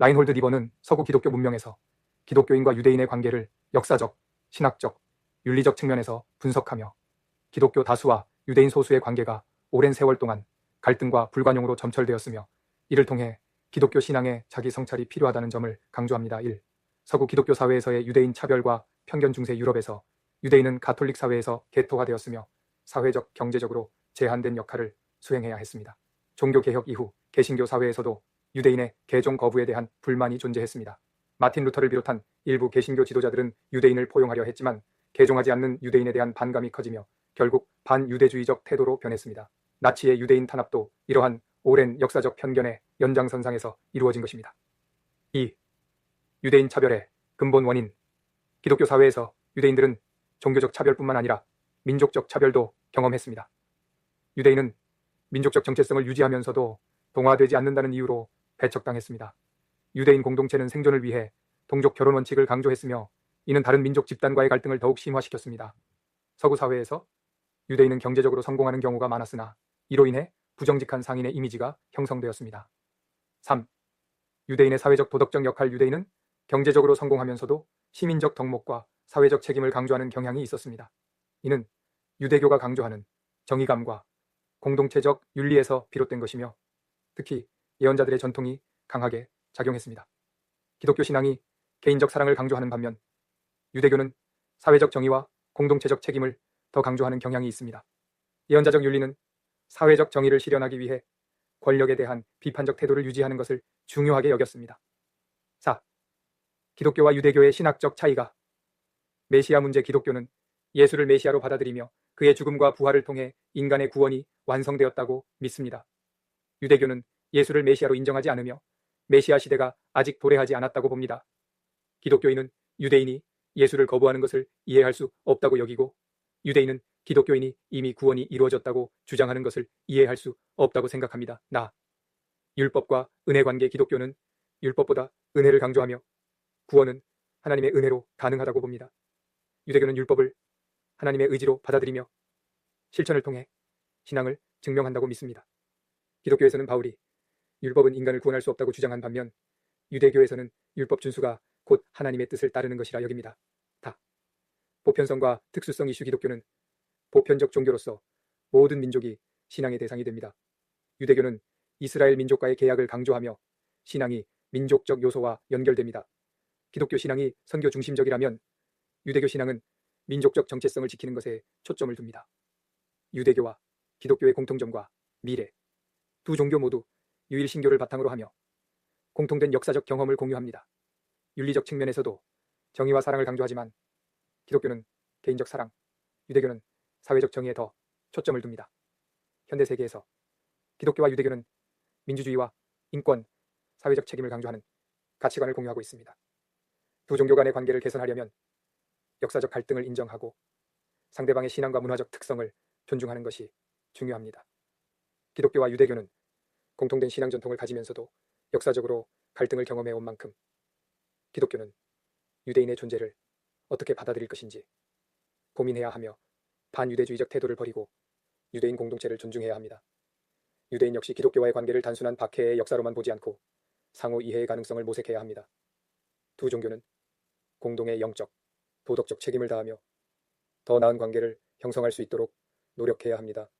라인홀드 리버는 서구 기독교 문명에서 기독교인과 유대인의 관계를 역사적, 신학적, 윤리적 측면에서 분석하며 기독교 다수와 유대인 소수의 관계가 오랜 세월 동안 갈등과 불관용으로 점철되었으며 이를 통해 기독교 신앙의 자기 성찰이 필요하다는 점을 강조합니다. 1. 서구 기독교 사회에서의 유대인 차별과 편견 중세 유럽에서 유대인은 가톨릭 사회에서 개토화되었으며 사회적, 경제적으로 제한된 역할을 수행해야 했습니다. 종교개혁 이후 개신교 사회에서도 유대인의 개종 거부에 대한 불만이 존재했습니다. 마틴 루터를 비롯한 일부 개신교 지도자들은 유대인을 포용하려 했지만 개종하지 않는 유대인에 대한 반감이 커지며 결국 반유대주의적 태도로 변했습니다. 나치의 유대인 탄압도 이러한 오랜 역사적 편견의 연장선상에서 이루어진 것입니다. 2. 유대인 차별의 근본 원인. 기독교 사회에서 유대인들은 종교적 차별뿐만 아니라 민족적 차별도 경험했습니다. 유대인은 민족적 정체성을 유지하면서도 동화되지 않는다는 이유로 배척당했습니다. 유대인 공동체는 생존을 위해 동족 결혼 원칙을 강조했으며 이는 다른 민족 집단과의 갈등을 더욱 심화시켰습니다. 서구 사회에서 유대인은 경제적으로 성공하는 경우가 많았으나 이로 인해 부정직한 상인의 이미지가 형성되었습니다. 3. 유대인의 사회적 도덕적 역할. 유대인은 경제적으로 성공하면서도 시민적 덕목과 사회적 책임을 강조하는 경향이 있었습니다. 이는 유대교가 강조하는 정의감과 공동체적 윤리에서 비롯된 것이며 특히 예언자들의 전통이 강하게 작용했습니다. 기독교 신앙이 개인적 사랑을 강조하는 반면 유대교는 사회적 정의와 공동체적 책임을 더 강조하는 경향이 있습니다. 예언자적 윤리는 사회적 정의를 실현하기 위해 권력에 대한 비판적 태도를 유지하는 것을 중요하게 여겼습니다. 4. 기독교와 유대교의 신학적 차이가. 메시아 문제. 기독교는 예수를 메시아로 받아들이며 그의 죽음과 부활을 통해 인간의 구원이 완성되었다고 믿습니다. 유대교는 예수를 메시아로 인정하지 않으며 메시아 시대가 아직 도래하지 않았다고 봅니다. 기독교인은 유대인이 예수를 거부하는 것을 이해할 수 없다고 여기고 유대인은 기독교인이 이미 구원이 이루어졌다고 주장하는 것을 이해할 수 없다고 생각합니다. 율법과 은혜 관계. 기독교는 율법보다 은혜를 강조하며 구원은 하나님의 은혜로 가능하다고 봅니다. 유대교는 율법을 하나님의 의지로 받아들이며 실천을 통해 신앙을 증명한다고 믿습니다. 기독교에서는 바울이 율법은 인간을 구원할 수 없다고 주장한 반면 유대교에서는 율법 준수가 곧 하나님의 뜻을 따르는 것이라 여깁니다. 보편성과 특수성 이슈. 기독교는 보편적 종교로서 모든 민족이 신앙의 대상이 됩니다. 유대교는 이스라엘 민족과의 계약을 강조하며 신앙이 민족적 요소와 연결됩니다. 기독교 신앙이 선교 중심적이라면 유대교 신앙은 민족적 정체성을 지키는 것에 초점을 둡니다. 유대교와 기독교의 공통점과 미래. 두 종교 모두 유일신교를 바탕으로 하며 공통된 역사적 경험을 공유합니다. 윤리적 측면에서도 정의와 사랑을 강조하지만 기독교는 개인적 사랑, 유대교는 사회적 정의에 더 초점을 둡니다. 현대 세계에서 기독교와 유대교는 민주주의와 인권, 사회적 책임을 강조하는 가치관을 공유하고 있습니다. 두 종교 간의 관계를 개선하려면 역사적 갈등을 인정하고 상대방의 신앙과 문화적 특성을 존중하는 것이 중요합니다. 기독교와 유대교는 공통된 신앙 전통을 가지면서도 역사적으로 갈등을 경험해 온 만큼 기독교는 유대인의 존재를 어떻게 받아들일 것인지 고민해야 하며 반유대주의적 태도를 버리고 유대인 공동체를 존중해야 합니다. 유대인 역시 기독교와의 관계를 단순한 박해의 역사로만 보지 않고 상호 이해의 가능성을 모색해야 합니다. 두 종교는 공동의 영적, 도덕적 책임을 다하며 더 나은 관계를 형성할 수 있도록 노력해야 합니다.